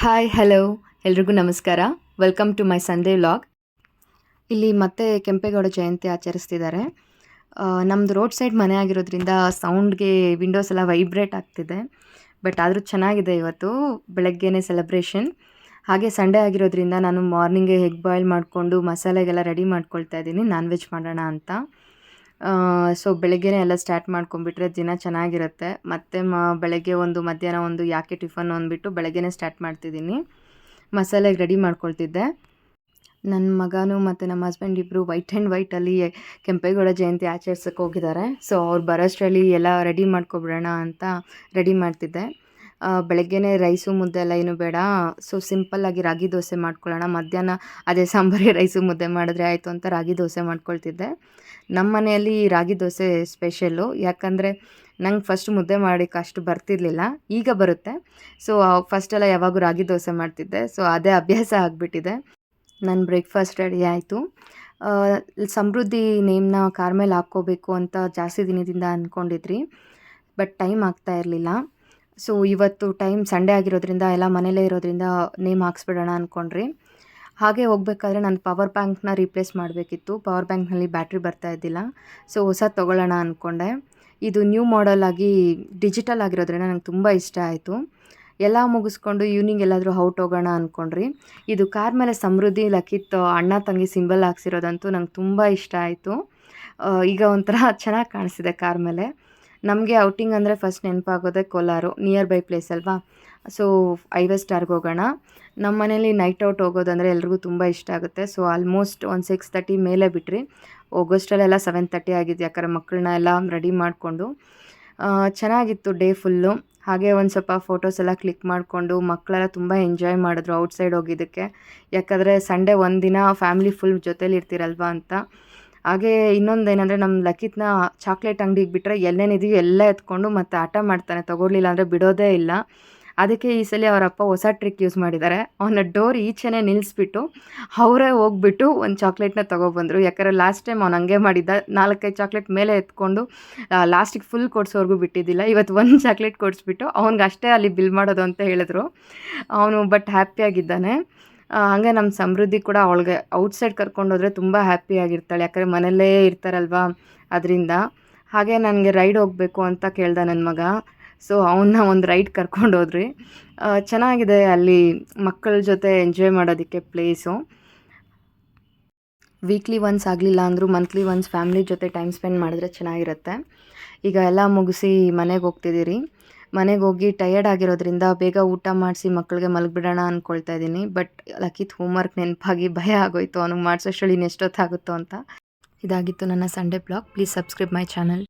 Hi hello ಎಲ್ರಿಗೂ ನಮಸ್ಕಾರ. Welcome to my Sunday vlog. ಇಲ್ಲಿ ಮತ್ತೆ ಕೆಂಪೇಗೌಡ ಜಯಂತಿ ಆಚರಿಸ್ತಿದ್ದಾರೆ. ನಮ್ಮದು ರೋಡ್ ಸೈಡ್ ಮನೆ ಆಗಿರೋದ್ರಿಂದ ಸೌಂಡ್ಗೆ ವಿಂಡೋಸ್ ಎಲ್ಲ ವೈಬ್ರೇಟ್ ಆಗ್ತಿದೆ. ಬಟ್ ಆದರೂ ಚೆನ್ನಾಗಿದೆ. ಇವತ್ತು ಬೆಳಗ್ಗೆನೇ ಸೆಲೆಬ್ರೇಷನ್. ಹಾಗೆ ಸಂಡೇ ಆಗಿರೋದ್ರಿಂದ ನಾನು ಮಾರ್ನಿಂಗೇ ಎಗ್ ಬಾಯ್ಲ್ ಮಾಡಿಕೊಂಡು ಮಸಾಲೆಗೆಲ್ಲ ರೆಡಿ ಮಾಡ್ಕೊಳ್ತಾ ಇದ್ದೀನಿ, ನಾನ್ ವೆಜ್ ಮಾಡೋಣ ಅಂತ. ಸೊ ಬೆಳಗ್ಗೆನೇ ಎಲ್ಲ ಸ್ಟಾರ್ಟ್ ಮಾಡ್ಕೊಂಬಿಟ್ರೆ ದಿನ ಚೆನ್ನಾಗಿರುತ್ತೆ. ಮತ್ತು ಬೆಳಗ್ಗೆ ಒಂದು ಮಧ್ಯಾಹ್ನ ಒಂದು ಯಾಕೆ ಟಿಫನ್ ಅಂದ್ಬಿಟ್ಟು ಬೆಳಗ್ಗೆನೇ ಸ್ಟಾರ್ಟ್ ಮಾಡ್ತಿದ್ದೀನಿ. ಮಸಾಲೆಗೆ ರೆಡಿ ಮಾಡ್ಕೊಳ್ತಿದ್ದೆ. ನನ್ನ ಮಗನೂ ಮತ್ತು ನಮ್ಮ ಹಸ್ಬೆಂಡ್ ಇಬ್ಬರು ವೈಟ್ ಆ್ಯಂಡ್ ವೈಟಲ್ಲಿ ಕೆಂಪೇಗೌಡ ಜಯಂತಿ ಆಚರಿಸೋಕ್ಕೆ ಹೋಗಿದ್ದಾರೆ. ಸೊ ಅವ್ರು ಬರೋಷ್ಟರಲ್ಲಿ ಎಲ್ಲ ರೆಡಿ ಮಾಡ್ಕೊಬಿಡೋಣ ಅಂತ ರೆಡಿ ಮಾಡ್ತಿದ್ದೆ. ಬೆಳಗ್ಗೆನೇ ರೈಸು ಮುದ್ದೆ ಎಲ್ಲ ಏನು ಬೇಡ, ಸೊ ಸಿಂಪಲ್ಲಾಗಿ ರಾಗಿ ದೋಸೆ ಮಾಡ್ಕೊಳ್ಳೋಣ, ಮಧ್ಯಾಹ್ನ ಅದೇ ಸಾಂಬಾರಿಗೆ ರೈಸು ಮುದ್ದೆ ಮಾಡಿದ್ರೆ ಆಯಿತು ಅಂತ ರಾಗಿ ದೋಸೆ ಮಾಡ್ಕೊಳ್ತಿದ್ದೆ. ನಮ್ಮ ಮನೆಯಲ್ಲಿ ರಾಗಿ ದೋಸೆ ಸ್ಪೆಷಲ್ಲು. ಯಾಕಂದರೆ ನಂಗೆ ಫಸ್ಟ್ ಮುದ್ದೆ ಮಾಡೋಕ್ಕೆ ಅಷ್ಟು ಬರ್ತಿರ್ಲಿಲ್ಲ, ಈಗ ಬರುತ್ತೆ. ಸೊ ಫಸ್ಟೆಲ್ಲ ಯಾವಾಗೂ ರಾಗಿ ದೋಸೆ ಮಾಡ್ತಿದ್ದೆ. ಸೊ ಅದೇ ಅಭ್ಯಾಸ ಆಗಿಬಿಟ್ಟಿದೆ. ನನ್ನ ಬ್ರೇಕ್ಫಾಸ್ಟ್ ರೆಡಿ ಆಯಿತು. ಸಮೃದ್ಧಿ ನೇಮ್ನ ಕಾರ್ ಮೇಲೆ ಹಾಕ್ಕೋಬೇಕು ಅಂತ ಜಾಸ್ತಿ ದಿನದಿಂದ ಅಂದ್ಕೊಂಡಿದ್ರಿ, ಬಟ್ ಟೈಮ್ ಆಗ್ತಾ ಇರಲಿಲ್ಲ. ಸೊ ಇವತ್ತು ಟೈಮ್ ಸಂಡೇ ಆಗಿರೋದ್ರಿಂದ ಎಲ್ಲ ಮನೇಲೇ ಇರೋದ್ರಿಂದ ನೇಮ್ ಹಾಕ್ಸ್ಬಿಡೋಣ ಅಂದ್ಕೊಂಡ್ರಿ. ಹಾಗೆ ಹೋಗ್ಬೇಕಾದ್ರೆ ನಾನು ಪವರ್ ಬ್ಯಾಂಕ್ನ ರೀಪ್ಲೇಸ್ ಮಾಡಬೇಕಿತ್ತು. ಪವರ್ ಬ್ಯಾಂಕ್ನಲ್ಲಿ ಬ್ಯಾಟ್ರಿ ಬರ್ತಾ ಇದ್ದಿಲ್ಲ. ಸೊ ಹೊಸದು ತೊಗೊಳ್ಳೋಣ ಅಂದ್ಕೊಂಡೆ. ಇದು ನ್ಯೂ ಮಾಡೆಲ್ ಆಗಿ ಡಿಜಿಟಲ್ ಆಗಿರೋದ್ರಿಂದ ನಂಗೆ ತುಂಬ ಇಷ್ಟ ಆಯಿತು. ಎಲ್ಲ ಮುಗಿಸ್ಕೊಂಡು ಈವ್ನಿಂಗ್ ಎಲ್ಲಾದರೂ ಔಟ್ ಹೋಗೋಣ ಅಂದ್ಕೊಂಡ್ರಿ. ಇದು ಕಾರ್ ಮೇಲೆ ಸಮೃದ್ಧಿ ಲಕಿತ್ ಅಣ್ಣ ತಂಗಿ ಸಿಂಬಲ್ ಹಾಕ್ಸಿರೋದಂತೂ ನಂಗೆ ತುಂಬ ಇಷ್ಟ ಆಯಿತು. ಈಗ ಒಂಥರ ಚೆನ್ನಾಗಿ ಕಾಣಿಸ್ತಿದೆ ಕಾರ್ ಮೇಲೆ. ನಮಗೆ ಔಟಿಂಗ್ ಅಂದರೆ ಫಸ್ಟ್ ನೆನಪಾಗೋದೇ ಕೋಲಾರು, ನಿಯರ್ ಬೈ ಪ್ಲೇಸ್ ಅಲ್ವಾ. ಸೊ ಐವೇ ಸ್ಟಾರ್ಗೆ ಹೋಗೋಣ. ನಮ್ಮ ಮನೇಲಿ ನೈಟ್ ಔಟ್ ಹೋಗೋದಂದರೆ ಎಲ್ರಿಗೂ ತುಂಬ ಇಷ್ಟ ಆಗುತ್ತೆ. ಸೊ ಆಲ್ಮೋಸ್ಟ್ ಒಂದು 6:30 ಮೇಲೆ ಬಿಟ್ರಿ. ಹೋಗೋಷ್ಟರಲ್ಲೆಲ್ಲ 7:30 ಆಗಿದ್ದು, ಯಾಕಂದರೆ ಮಕ್ಕಳನ್ನ ಎಲ್ಲ ರೆಡಿ ಮಾಡಿಕೊಂಡು. ಚೆನ್ನಾಗಿತ್ತು ಡೇ ಫುಲ್ಲು. ಹಾಗೆ ಒಂದು ಸ್ವಲ್ಪ ಫೋಟೋಸ್ ಎಲ್ಲ ಕ್ಲಿಕ್ ಮಾಡಿಕೊಂಡು ಮಕ್ಕಳೆಲ್ಲ ತುಂಬ ಎಂಜಾಯ್ ಮಾಡಿದ್ರು ಔಟ್ಸೈಡ್ ಹೋಗಿದ್ದಕ್ಕೆ. ಯಾಕಂದರೆ ಸಂಡೇ ಒಂದಿನ ಫ್ಯಾಮಿಲಿ ಫುಲ್ ಜೊತೇಲಿ ಇರ್ತೀರಲ್ವ ಅಂತ. ಹಾಗೆ ಇನ್ನೊಂದು ಏನಂದರೆ, ನಮ್ಮ ಲಕಿತ್ನ ಚಾಕ್ಲೇಟ್ ಅಂಗಡಿಗೆ ಬಿಟ್ಟರೆ ಎಲ್ಲೇನಿದೆಯೋ ಎಲ್ಲ ಎತ್ಕೊಂಡು ಮತ್ತು ಆಟ ಮಾಡ್ತಾನೆ, ತೊಗೊಳ್ಲಿಲ್ಲ ಅಂದರೆ ಬಿಡೋದೇ ಇಲ್ಲ. ಅದಕ್ಕೆ ಈ ಸಲ ಅವರಪ್ಪ ಹೊಸ ಟ್ರಿಕ್ ಯೂಸ್ ಮಾಡಿದ್ದಾರೆ. ಅವನ ಡೋರ್ ಈಚೆನೇ ನಿಲ್ಲಿಸ್ಬಿಟ್ಟು ಅವರೇ ಹೋಗ್ಬಿಟ್ಟು ಒಂದು ಚಾಕ್ಲೇಟ್ನ ತೊಗೊಬಂದರು. ಯಾಕಂದರೆ ಲಾಸ್ಟ್ ಟೈಮ್ ಅವ್ನು ಹಂಗೆ ಮಾಡಿದ್ದ, 4-5 ಚಾಕ್ಲೇಟ್ ಮೇಲೆ ಎತ್ಕೊಂಡು ಲಾಸ್ಟಿಗೆ ಫುಲ್ ಕೊಡಿಸೋರ್ಗೂ ಬಿಟ್ಟಿದ್ದಿಲ್ಲ. ಇವತ್ತು ಒಂದು ಚಾಕ್ಲೇಟ್ ಕೊಡಿಸ್ಬಿಟ್ಟು ಅವ್ನಿಗೆ ಅಷ್ಟೇ ಅಲ್ಲಿ ಬಿಲ್ ಮಾಡೋದು ಅಂತ ಹೇಳಿದ್ರು. ಅವನು ಬಟ್ ಹ್ಯಾಪಿಯಾಗಿದ್ದಾನೆ. ಹಾಗೆ ನಮ್ಮ ಸಮೃದ್ಧಿ ಕೂಡ ಅವಳಿಗೆ ಔಟ್ಸೈಡ್ ಕರ್ಕೊಂಡೋದ್ರೆ ತುಂಬ ಹ್ಯಾಪಿಯಾಗಿರ್ತಾಳೆ, ಯಾಕಂದರೆ ಮನೆಯಲ್ಲೇ ಇರ್ತಾರಲ್ವ ಅದರಿಂದ. ಹಾಗೆ ನನಗೆ ರೈಡ್ ಹೋಗಬೇಕು ಅಂತ ಕೇಳ್ದ ನನ್ನ ಮಗ. ಸೊ ಅವನ್ನ ಒಂದು ರೈಡ್ ಕರ್ಕೊಂಡೋದ್ರಿ. ಚೆನ್ನಾಗಿದೆ ಅಲ್ಲಿ ಮಕ್ಕಳ ಜೊತೆ ಎಂಜಾಯ್ ಮಾಡೋದಕ್ಕೆ ಪ್ಲೇಸು. ವೀಕ್ಲಿ ಒನ್ಸ್ ಆಗಲಿಲ್ಲ ಅಂದರೂ ಮಂತ್ಲಿ ಒನ್ಸ್ ಫ್ಯಾಮ್ಲಿ ಜೊತೆ ಟೈಮ್ ಸ್ಪೆಂಡ್ ಮಾಡಿದ್ರೆ ಚೆನ್ನಾಗಿರುತ್ತೆ. ಈಗ ಎಲ್ಲ ಮುಗಿಸಿ ಮನೆಗೆ ಹೋಗ್ತಿದ್ದೀರಿ. ಮನೆಗೆ ಹೋಗಿ ಟಯರ್ಡ್ ಆಗಿರೋದ್ರಿಂದ ಬೇಗ ಊಟ ಮಾಡಿಸಿ ಮಕ್ಕಳಿಗೆ ಮಲಗಿಬಿಡೋಣ ಅಂದ್ಕೊಳ್ತಾ ಇದ್ದೀನಿ. ಬಟ್ ಲಕಿತ್ ಹೋಮ್ವರ್ಕ್ ನೆನಪಾಗಿ ಭಯ ಆಗೋಯ್ತು, ಅವನಿಗೆ ಮಾಡಿಸೋಷ್ಟರಲ್ಲಿ ಇನ್ನೆಷ್ಟೊತ್ತಾಗುತ್ತೋ ಅಂತ. ಇದಾಗಿತ್ತು ನನ್ನ Sunday blog. Please subscribe my channel.